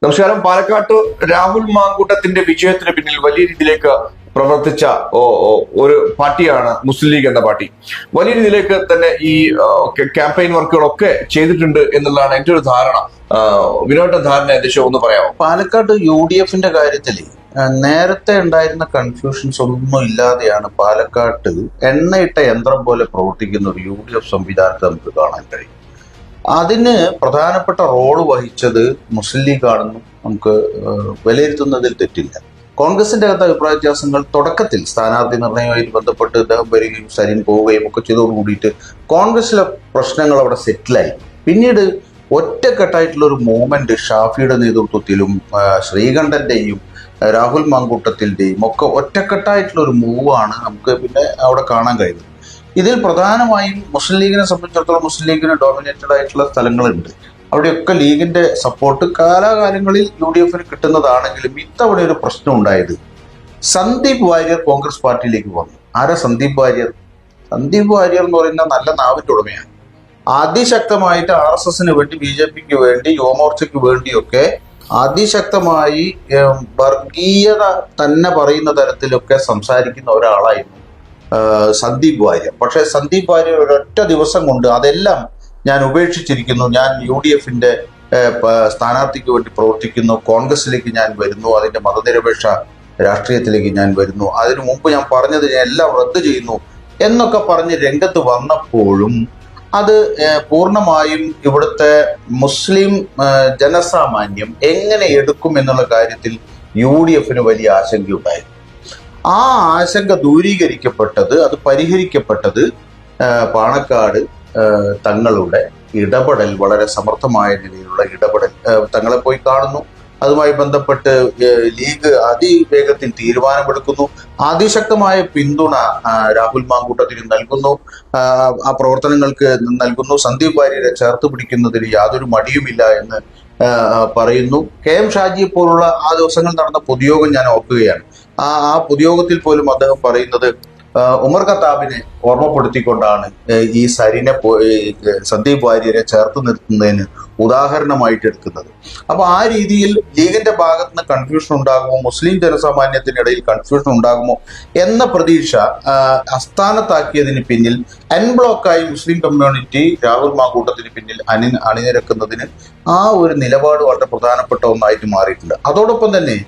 നമസ്കാരം. പാലക്കാട്ട് രാഹുൽ മാങ്കൂട്ടത്തിന്റെ വിജയത്തിന് പിന്നിൽ വലിയ രീതിയിലേക്ക് പ്രവർത്തിച്ച ഒരു പാർട്ടിയാണ് മുസ്ലിം ലീഗ് എന്ന പാർട്ടി. വലിയ രീതിയിലേക്ക് തന്നെ ഈ ക്യാമ്പയിൻ വർക്കുകളൊക്കെ ചെയ്തിട്ടുണ്ട് എന്നുള്ളതാണ് എന്റെ ഒരു ധാരണ. വിനോദ ധാരണ ഏകദേശം ഒന്ന് പറയാമോ? പാലക്കാട് UDFന്റെ കാര്യത്തിൽ നേരത്തെ ഉണ്ടായിരുന്ന കൺഫ്യൂഷൻസ് ഒന്നും ഇല്ലാതെയാണ് പാലക്കാട്ട് എണ്ണയിട്ട യന്ത്രം പോലെ പ്രവർത്തിക്കുന്ന ഒരു UDF സംവിധാനത്തെ നമുക്ക് കാണാൻ കഴിയും. അതിന് പ്രധാനപ്പെട്ട റോള് വഹിച്ചത് മുസ്ലിം ലീഗ് ആണെന്നും നമുക്ക് വിലയിരുത്തുന്നതിൽ തെറ്റില്ല. കോൺഗ്രസിന്റെ അകത്ത് അഭിപ്രായ വ്യത്യാസങ്ങൾ തുടക്കത്തിൽ സ്ഥാനാർത്ഥി നിർണയവുമായി ബന്ധപ്പെട്ട് ഇദ്ദേഹം വരികയും സരിൻ പോവുകയും ഒക്കെ ചെയ്തോട് കൂടിയിട്ട് കോൺഗ്രസിലെ പ്രശ്നങ്ങൾ അവിടെ സെറ്റിലായി. പിന്നീട് ഒറ്റക്കെട്ടായിട്ടുള്ള ഒരു മൂവ്മെന്റ് ഷാഫിയുടെ നേതൃത്വത്തിലും ശ്രീകണ്ഠന്റെയും രാഹുൽ മാങ്കൂട്ടത്തിന്റെയും ഒക്കെ ഒറ്റക്കെട്ടായിട്ടുള്ള ഒരു മൂവാണ് നമുക്ക് പിന്നെ അവിടെ കാണാൻ കഴിയുന്നത്. ഇതിൽ പ്രധാനമായും മുസ്ലിം ലീഗിനെ സംബന്ധിച്ചിടത്തോളം മുസ്ലിം ലീഗിന് ഡോമിനേറ്റഡ് ആയിട്ടുള്ള സ്ഥലങ്ങളുണ്ട്. അവിടെയൊക്കെ ലീഗിന്റെ സപ്പോർട്ട് കാലാകാലങ്ങളിൽ UDFന് കിട്ടുന്നതാണെങ്കിലും ഇത്തവണ ഒരു പ്രശ്നം ഉണ്ടായത് സന്ദീപ് വാര്യർ കോൺഗ്രസ് പാർട്ടിയിലേക്ക് വന്നു. ആരാ സന്ദീപ് വാര്യർ? സന്ദീപ് വാര്യർ എന്ന് പറയുന്ന നല്ല നാവിന്റെ ഉടമയാണ്. അതിശക്തമായിട്ട് RSSന് വേണ്ടി, BJPക്ക് വേണ്ടി, യുവമോർച്ചയ്ക്ക് വേണ്ടിയൊക്കെ അതിശക്തമായി വർഗീയത തന്നെ പറയുന്ന തരത്തിലൊക്കെ സംസാരിക്കുന്ന ഒരാളായിരുന്നു സന്ദീപ് വാര്യർ. പക്ഷെ സന്ദീപ് വാര്യർ ഒരൊറ്റ ദിവസം കൊണ്ട് അതെല്ലാം ഞാൻ ഉപേക്ഷിച്ചിരിക്കുന്നു, ഞാൻ UDFന്റെ സ്ഥാനാർത്ഥിക്ക് വേണ്ടി പ്രവർത്തിക്കുന്നു, കോൺഗ്രസിലേക്ക് ഞാൻ വരുന്നു, അതിന്റെ മതനിരപേക്ഷ രാഷ്ട്രീയത്തിലേക്ക് ഞാൻ വരുന്നു, അതിനു മുമ്പ് ഞാൻ പറഞ്ഞത് ഞാൻ എല്ലാം റദ്ദ് ചെയ്യുന്നു എന്നൊക്കെ പറഞ്ഞ് രംഗത്ത് വന്നപ്പോഴും അത് പൂർണ്ണമായും ഇവിടുത്തെ മുസ്ലിം ജനസാമാന്യം എങ്ങനെ എടുക്കും എന്നുള്ള കാര്യത്തിൽ UDFന് വലിയ ആശങ്കയുണ്ടായിരുന്നു. ആ ആശങ്ക ദൂരീകരിക്കപ്പെട്ടത്, അത് പരിഹരിക്കപ്പെട്ടത് പാണക്കാട് തങ്ങളുടെ ഇടപെടൽ, വളരെ സമർത്ഥമായ നിലയിലുള്ള ഇടപെടൽ. തങ്ങളെ പോയി കാണുന്നു, അതുമായി ബന്ധപ്പെട്ട് ലീഗ് അതിവേഗത്തിൽ തീരുമാനമെടുക്കുന്നു, അതിശക്തമായ പിന്തുണ രാഹുൽ മാങ്കൂട്ടത്തിന് നൽകുന്നു, ആ പ്രവർത്തനങ്ങൾക്ക് നൽകുന്നു. സന്ദീപ് വാര്യരെ ചേർത്ത് പിടിക്കുന്നതിൽ യാതൊരു മടിയുമില്ല എന്ന് പറയുന്നു. KM ഷാജിയെ പോലുള്ള ആ ദിവസങ്ങൾ നടന്ന പൊതുയോഗം ഞാൻ ഓർക്കുകയാണ്. ആ പൊതുയോഗത്തിൽ പോലും അദ്ദേഹം പറയുന്നത് ഉമർ ഖത്താബിനെ ഓർമ്മപ്പെടുത്തിക്കൊണ്ടാണ് ഈ സരിനെ സന്ദീപ് വാര്യരെ ചേർത്ത് നിർത്തുന്നതിന് ഉദാഹരണമായിട്ട് എടുക്കുന്നത്. അപ്പൊ ആ രീതിയിൽ ലീഗിന്റെ ഭാഗത്ത് നിന്ന് കൺഫ്യൂഷൻ ഉണ്ടാകുമോ, മുസ്ലിം ജനസാമാന്യത്തിനിടയിൽ കൺഫ്യൂഷൻ ഉണ്ടാകുമോ എന്ന പ്രതീക്ഷ അസ്ഥാനത്താക്കിയതിന് പിന്നിൽ എൻ ബ്ലോക്കായി മുസ്ലിം കമ്മ്യൂണിറ്റി രാഹുൽ മാങ്കൂട്ടത്തിന് പിന്നിൽ അണിനിരക്കുന്നതിന് ആ ഒരു നിലപാട് വളരെ പ്രധാനപ്പെട്ട ഒന്നായിട്ട് മാറിയിട്ടുണ്ട്. അതോടൊപ്പം തന്നെ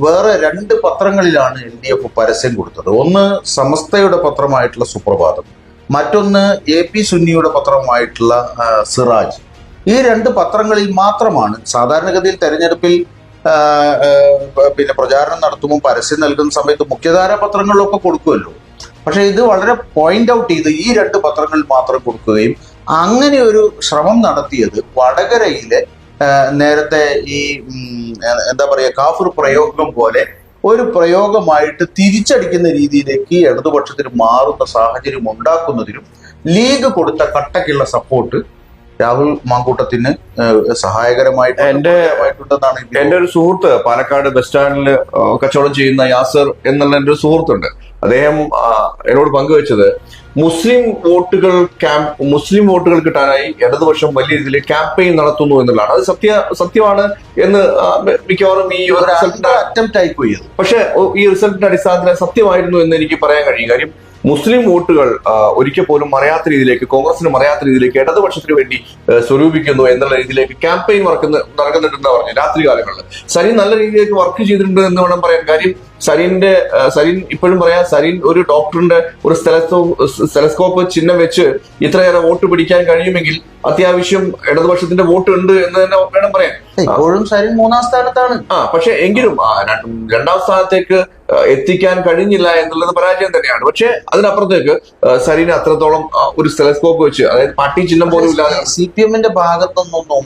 വേറെ രണ്ട് പത്രങ്ങളിലാണ് LDF പരസ്യം കൊടുത്തത്. ഒന്ന് സമസ്തയുടെ പത്രമായിട്ടുള്ള സുപ്രഭാതം, മറ്റൊന്ന് AP സുന്നിയുടെ പത്രമായിട്ടുള്ള സിറാജ്. ഈ രണ്ട് പത്രങ്ങളിൽ മാത്രമാണ് സാധാരണഗതിയിൽ തെരഞ്ഞെടുപ്പിൽ പിന്നെ പ്രചാരണം നടത്തുമ്പോൾ പരസ്യം നൽകുന്ന സമയത്ത് മുഖ്യധാര പത്രങ്ങളിലൊക്കെ കൊടുക്കുമല്ലോ. പക്ഷെ ഇത് വളരെ പോയിന്റ് ഔട്ട് ചെയ്ത് ഈ രണ്ട് പത്രങ്ങളിൽ മാത്രം കൊടുക്കുകയും അങ്ങനെ ഒരു ശ്രമം നടത്തിയത് വടകരയിലെ നേരത്തെ ഈ എന്താ പറയുക കാഫിർ പ്രയോഗം പോലെ ഒരു പ്രയോഗമായിട്ട് തിരിച്ചടിക്കുന്ന രീതിയിലേക്ക് ഇടതുപക്ഷത്തിന് മാറുന്ന സാഹചര്യം ഉണ്ടാക്കുന്നതിനും ലീഗ് കൊടുത്ത കട്ടക്കുള്ള സപ്പോർട്ട് രാഹുൽ മാങ്കൂട്ടത്തിന് സഹായകരമായിട്ടുണ്ടെന്നാണ് എന്റെ ഒരു സുഹൃത്ത് പാലക്കാട് ബസ് സ്റ്റാൻഡിൽ കച്ചവടം ചെയ്യുന്ന യാസർ എന്നുള്ള എന്റെ ഒരു സുഹൃത്തുണ്ട്. അദ്ദേഹം എന്നോട് പങ്കുവെച്ചത് മുസ്ലിം വോട്ടുകൾ കിട്ടാനായി ഇടതുപക്ഷം വലിയ രീതിയിൽ ക്യാമ്പയിൻ നടത്തുന്നു എന്നുള്ളതാണ്. അത് സത്യമാണ് എന്ന് മിക്കവാറും ഈ ഒരു അറ്റംപ്റ്റ് ആയി പോയി. പക്ഷെ ഈ റിസൾട്ടിന്റെ അടിസ്ഥാനത്തിൽ സത്യമായിരുന്നു എന്ന് എനിക്ക് പറയാൻ കഴിയും. കാര്യം മുസ്ലിം വോട്ടുകൾ ഒരിക്കൽ പോലും മറയാത്ത രീതിയിലേക്ക്, കോൺഗ്രസിന് മറയാത്ത രീതിയിലേക്ക് ഇടതുപക്ഷത്തിന് വേണ്ടി സ്വരൂപിക്കുന്നു എന്നുള്ള രീതിയിലേക്ക് ക്യാമ്പയിൻ നടക്കുന്നുണ്ടെന്ന് പറഞ്ഞു. രാത്രി കാലങ്ങളിൽ സരിൻ നല്ല രീതിയിലേക്ക് വർക്ക് ചെയ്തിട്ടുണ്ട് എന്ന് വേണം പറയാൻ. കാര്യം സരിൻ ഇപ്പോഴും പറയാം, സരിൻ ഒരു ഡോക്ടറിന്റെ ഒരു സ്റ്റെലസ്കോപ്പ് ചിഹ്നം വെച്ച് ഇത്രയേറെ വോട്ട് പിടിക്കാൻ കഴിയുമെങ്കിൽ അത്യാവശ്യം ഇടതുപക്ഷത്തിന്റെ വോട്ട് ഉണ്ട് എന്ന് തന്നെ വേണം പറയാൻ. ഇപ്പോഴും സരിൻ 3-ാം സ്ഥാനത്താണ്. പക്ഷെ എങ്കിലും 2-ാം സ്ഥാനത്തേക്ക് എത്തിക്കാൻ കഴിഞ്ഞില്ല എന്നുള്ളത് പരാജയം തന്നെയാണ്. പക്ഷെ അതിനപ്പുറത്തേക്ക് സരിന് അത്രത്തോളം ഒരു സ്റ്റെലസ്കോപ്പ് വെച്ച്, അതായത് പാർട്ടി ചിഹ്നം പോലും ഇല്ലാതെ CPMന്റെ ഭാഗത്തുനിന്നൊന്നും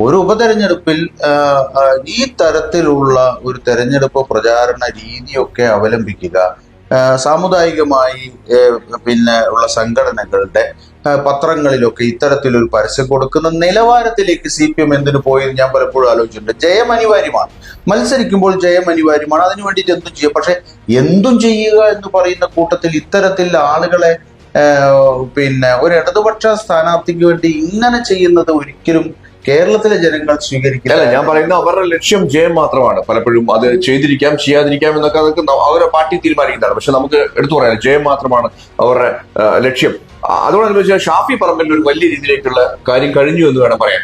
ഒരു ഉപതെരഞ്ഞെടുപ്പിൽ ഈ തരത്തിലുള്ള ഒരു തെരഞ്ഞെടുപ്പ് പ്രചാരണ രീതിയൊക്കെ അവലംബിക്കുക, സാമുദായികമായി പിന്നെ ഉള്ള സംഘടനകളുടെ പത്രങ്ങളിലൊക്കെ ഇത്തരത്തിലൊരു പരസ്യം കൊടുക്കുന്ന നിലവാരത്തിലേക്ക് CPM എന്തിനു പോയെന്ന് ഞാൻ പലപ്പോഴും ആലോചിച്ചിട്ടുണ്ട്. ജയം അനിവാര്യമാണ്, മത്സരിക്കുമ്പോൾ ജയം അനിവാര്യമാണ്, അതിനു വേണ്ടിയിട്ട് എന്തും ചെയ്യുക. പക്ഷെ എന്തും ചെയ്യുക എന്ന് പറയുന്ന കൂട്ടത്തിൽ ഇത്തരത്തിൽ ആളുകളെ പിന്നെ ഒരു ഇടതുപക്ഷ സ്ഥാനാർത്ഥിക്ക് വേണ്ടി ഇങ്ങനെ ചെയ്യുന്നത് ഒരിക്കലും കേരളത്തിലെ ജനങ്ങൾ സ്വീകരിക്കില്ല. അല്ല, ഞാൻ പറയുന്നത് അവരുടെ ലക്ഷ്യം ജയം മാത്രമാണ്. പലപ്പോഴും അത് ചെയ്തിരിക്കാം, ചെയ്യാതിരിക്കാം എന്നൊക്കെ അതൊക്കെ അവരുടെ പാർട്ടി തീരുമാനിക്കുന്നതാണ്. പക്ഷെ നമുക്ക് എടുത്തു പറയാം, ജയം മാത്രമാണ് അവരുടെ ലക്ഷ്യം. അതോടനുബന്ധിച്ച് ഷാഫി പറമ്പിൽ ഒരു വലിയ രീതിയിലേക്കുള്ള കാര്യം കഴിഞ്ഞു എന്ന് വേണം പറയാൻ.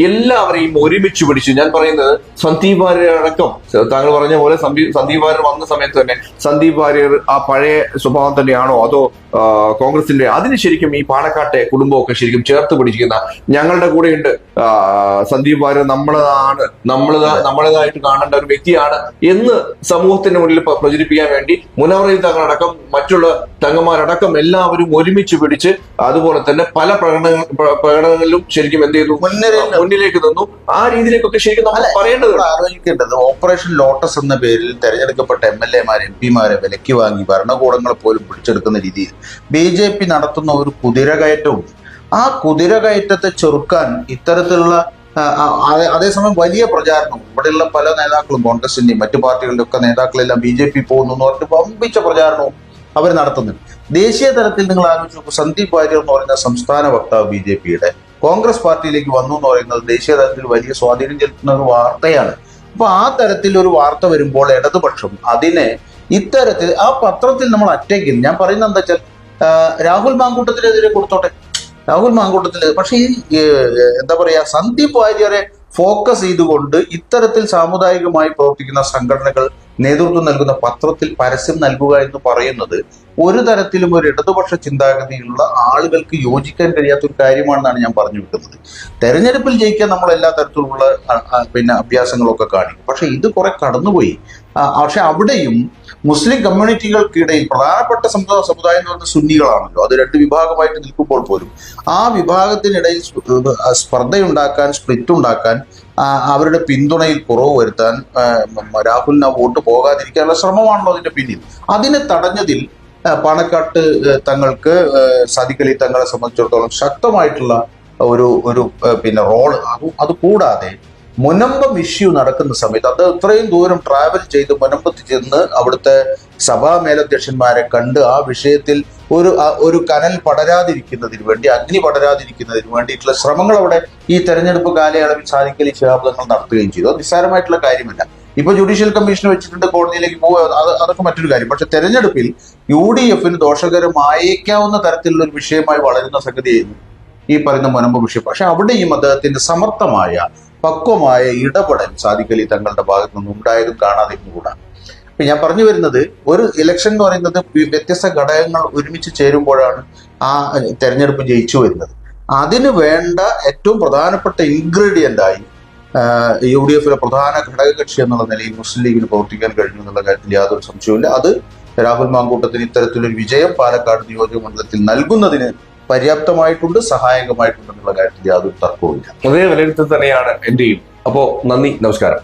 എല്ലാവരെയും ഒരുമിച്ച് പിടിച്ച്, ഞാൻ പറയുന്നത് സന്ദീപ് വാര്യർ അടക്കം, താങ്കൾ പറഞ്ഞ പോലെ സന്ദീപ് വാര്യർ വന്ന സമയത്ത് തന്നെ സന്ദീപ് വാര്യർ ആ പഴയ സ്വഭാവം തന്നെയാണോ അതോ കോൺഗ്രസിന്റെ, അതിന് ശരിക്കും ഈ പാണക്കാട്ടെ കുടുംബമൊക്കെ ശരിക്കും ചേർത്ത് പിടിച്ചിരിക്കുന്ന, ഞങ്ങളുടെ കൂടെയുണ്ട് സന്ദീപ് വാര്യർ, നമ്മളേതായിട്ട് കാണേണ്ട ഒരു വ്യക്തിയാണ് എന്ന് സമൂഹത്തിന്റെ മുന്നിൽ പ്രചരിപ്പിക്കാൻ വേണ്ടി മുനവറയിൽ തങ്ങളടക്കം മറ്റുള്ള തങ്ങന്മാരടക്കം എല്ലാവരും ഒരുമിച്ച് പിടിച്ച്, അതുപോലെ തന്നെ പല പ്രകടനങ്ങളിലും ശരിക്കും എന്ത് ചെയ്തു, മുന്നിലേക്ക് നിന്നു. ആ രീതിയിലേക്കൊക്കെ ശരിക്കും നമ്മൾ പറയേണ്ടതുണ്ട്, ആലോചിക്കേണ്ടത്. ഓപ്പറേഷൻ ലോട്ടസ് എന്ന പേരിൽ തെരഞ്ഞെടുക്കപ്പെട്ട MLA-മാരെ MP-മാരെ വിലക്കി വാങ്ങി ഭരണകൂടങ്ങളെ പോലും പിടിച്ചെടുക്കുന്ന രീതിയിൽ BJP നടത്തുന്ന ഒരു കുതിരകയറ്റവും, ആ കുതിരകയറ്റത്തെ ചെറുക്കാൻ ഇത്തരത്തിലുള്ള അതേസമയം വലിയ പ്രചാരണവും ഇവിടെയുള്ള പല നേതാക്കളും, കോൺഗ്രസിന്റെയും മറ്റു പാർട്ടികളുടെ ഒക്കെ നേതാക്കളെല്ലാം BJP പോകുന്നു എന്ന് പറഞ്ഞിട്ട് വമ്പിച്ച പ്രചാരണവും അവർ നടത്തുന്നുണ്ട്. ദേശീയ തലത്തിൽ നിങ്ങൾ ആലോചിച്ച് നോക്കൂ, സന്ദീപ് വാര്യർ എന്ന് പറയുന്ന സംസ്ഥാന വക്താവ് BJP-യുടെ കോൺഗ്രസ് പാർട്ടിയിലേക്ക് വന്നു എന്ന് പറയുന്നത് ദേശീയ തലത്തിൽ വലിയ സ്വാധീനം ചെലുത്തുന്ന ഒരു വാർത്തയാണ്. അപ്പൊ ആ തരത്തിൽ ഒരു വാർത്ത വരുമ്പോൾ ഇടതുപക്ഷം അതിനെ ഇത്തരത്തിൽ ആ പത്രത്തിൽ നമ്മൾ അറ്റയ്ക്കും. ഞാൻ പറയുന്നത് എന്താ വെച്ചാൽ രാഹുൽ മാങ്കൂട്ടത്തിനെതിരെ കൊടുത്തോട്ടെ, രാഹുൽ മാങ്കൂട്ടത്തില്. പക്ഷെ ഈ എന്താ പറയാ, സന്ദീപ് വാര്യരെ ഫോക്കസ് ചെയ്തുകൊണ്ട് ഇത്തരത്തിൽ സാമുദായികമായി പ്രവർത്തിക്കുന്ന സംഘടനകൾ നേതൃത്വം നൽകുന്ന പത്രത്തിൽ പരസ്യം നൽകുക എന്ന് പറയുന്നത് ഒരു തരത്തിലും ഒരു ഇടതുപക്ഷ ചിന്താഗതിയുള്ള ആളുകൾക്ക് യോജിക്കാൻ കഴിയാത്ത ഒരു കാര്യമാണെന്നാണ് ഞാൻ പറഞ്ഞു വെക്കുന്നത്. തെരഞ്ഞെടുപ്പിൽ ജയിക്കാൻ നമ്മൾ എല്ലാ തരത്തിലുള്ള അഭ്യാസങ്ങളൊക്കെ കാണിക്കും. പക്ഷെ ഇത് കുറെ കടന്നുപോയി. പക്ഷെ അവിടെയും മുസ്ലിം കമ്മ്യൂണിറ്റികൾക്കിടയിൽ പ്രധാനപ്പെട്ട സമുദായം എന്ന് പറയുന്നത് സുന്നികളാണല്ലോ. അത് രണ്ട് വിഭാഗമായിട്ട് നിൽക്കുമ്പോൾ പോലും ആ വിഭാഗത്തിനിടയിൽ സ്പർദ്ധയുണ്ടാക്കാൻ, സ്പ്ലിറ്റ് ഉണ്ടാക്കാൻ, അവരുടെ പിന്തുണയിൽ കുറവ് വരുത്താൻ, രാഹുലിന് വോട്ട് പോകാതിരിക്കാനുള്ള ശ്രമമാണല്ലോ അതിന്റെ പിന്നിൽ. അതിനെ തടഞ്ഞതിൽ പാണക്കാട്ട് തങ്ങൾക്ക്, സാദിഖ് അലി തങ്ങളെ സംബന്ധിച്ചിടത്തോളം ശക്തമായിട്ടുള്ള ഒരു റോള്. അത് കൂടാതെ മുനമ്പം ഇഷ്യൂ നടക്കുന്ന സമയത്ത് അത് ഇത്രയും ദൂരം ട്രാവൽ ചെയ്ത് മുനമ്പത്ത് ചെന്ന് അവിടുത്തെ സഭാ മേലധ്യക്ഷന്മാരെ കണ്ട് ആ വിഷയത്തിൽ ഒരു കനൽ പടരാതിരിക്കുന്നതിന് വേണ്ടി, അഗ്നി പടരാതിരിക്കുന്നതിന് വേണ്ടിയിട്ടുള്ള ശ്രമങ്ങൾ അവിടെ ഈ തെരഞ്ഞെടുപ്പ് കാലയളവിൽ സാദിഖ് അലി ശിഹാബ് തങ്ങൾ നടത്തുകയും ചെയ്തു. അത് നിസ്സാരമായിട്ടുള്ള കാര്യമല്ല. ഇപ്പൊ ജുഡീഷ്യൽ കമ്മീഷൻ വെച്ചിട്ടുണ്ട്, കോടതിയിലേക്ക് പോകുക, അതൊക്കെ മറ്റൊരു കാര്യം. പക്ഷെ തെരഞ്ഞെടുപ്പിൽ UDF-ന് ദോഷകരമായേക്കാവുന്ന തരത്തിലുള്ള ഒരു വിഷയമായി വളരുന്ന സംഗതിയായിരുന്നു ഈ പറയുന്ന മുനമ്പ് വിഷയം. പക്ഷെ അവിടെയും അദ്ദേഹത്തിന്റെ സമർത്ഥമായ, പക്വമായ ഇടപെടൽ സാദിഖ് അലി തങ്ങളുടെ ഭാഗത്തു നിന്ന് ഉണ്ടായതും കാണാതിരുന്നുകൂടാ. അപ്പൊ ഞാൻ പറഞ്ഞു വരുന്നത്, ഒരു ഇലക്ഷൻ എന്ന് പറയുന്നത് വ്യത്യസ്ത ഘടകങ്ങൾ ഒരുമിച്ച് ചേരുമ്പോഴാണ് ആ തെരഞ്ഞെടുപ്പ് ജയിച്ചു വരുന്നത്. അതിന് വേണ്ട ഏറ്റവും പ്രധാനപ്പെട്ട ഇൻഗ്രീഡിയന്റ് ആയി UDF-ലെ പ്രധാന ഘടകകക്ഷി എന്നുള്ള നിലയിൽ മുസ്ലിം ലീഗിന് പ്രവർത്തിക്കാൻ കഴിഞ്ഞു എന്നുള്ള കാര്യത്തിൽ യാതൊരു സംശയവുമില്ല. അത് രാഹുൽ മാങ്കൂട്ടത്തിന് ഇത്തരത്തിലൊരു വിജയം പാലക്കാട് നിയോജക മണ്ഡലത്തിൽ നൽകുന്നതിന് പര്യാപ്തമായിട്ടുണ്ട്, സഹായകമായിട്ടുണ്ട് എന്നുള്ള കാര്യത്തിൽ യാതൊരു തർക്കവുമില്ല. അതേ വിലയിരുത്തൽ തന്നെയാണ് എന്റെയും. അപ്പോ നന്ദി, നമസ്കാരം.